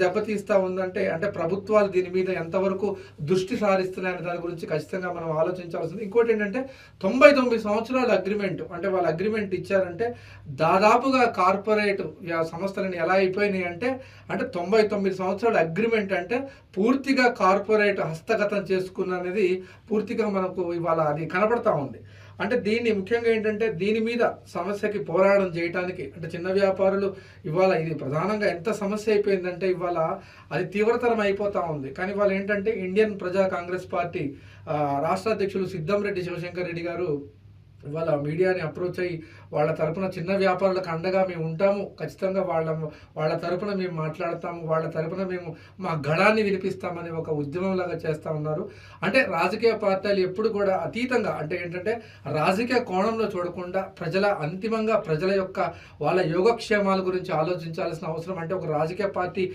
దెబ్బతీస్తా ఉందంటే అంటే ప్రభుత్వాలు దీని మీద ఎంతవరకు దృష్టి సారిస్తున్నాయనే దాని గురించి ఖచ్చితంగా మనం ఆలోచించాల్సింది. ఇంకోటి ఏంటంటే 99 సంవత్సరాల అగ్రిమెంట్ అంటే వాళ్ళు అగ్రిమెంట్ ఇచ్చారంటే దాదాపుగా కార్పొరేట్ సంస్థలను ఎలా అయిపోయినాయి అంటే 99 సంవత్సరాల అగ్రిమెంట్ అంటే పూర్తిగా కార్పొరేట్ హస్తగతం చేసుకున్న అనేది పూర్తిగా మనకు ఇవాళ అది కనబడతా ఉంది. అంటే దీన్ని ముఖ్యంగా ఏంటంటే దీని మీద సమస్యకి పోరాటం చేయడానికి అంటే చిన్న వ్యాపారులు ఇవాళ ఇది ప్రధానంగా ఎంత సమస్య అయిపోయిందంటే ఇవాళ అది తీవ్రతరం అయిపోతా ఉంది. కానీ వాళ్ళు ఏంటంటే ఇండియన్ ప్రజా కాంగ్రెస్ పార్టీ రాష్ట్ర అధ్యక్షులు సిద్ధంరెడ్డి శివశంకర్ రెడ్డి గారు ఇవాళ మీడియాని అప్రోచ్ అయ్యి వాళ్ళ తరపున చిన్న వ్యాపారులకు అండగా మేము ఉంటాము, ఖచ్చితంగా వాళ్ళ తరపున మేము మాట్లాడతాము, వాళ్ళ తరపున మేము మా గళాన్ని వినిపిస్తామని ఒక ఉద్యమంలాగా చేస్తూ ఉన్నారు. అంటే రాజకీయ పార్టీలు ఎప్పుడు కూడా అతీతంగా అంటే ఏంటంటే రాజకీయ కోణంలో చూడకుండా అంతిమంగా ప్రజల యొక్క వాళ్ళ యోగక్షేమాల గురించి ఆలోచించాల్సిన అవసరం. అంటే ఒక రాజకీయ పార్టీ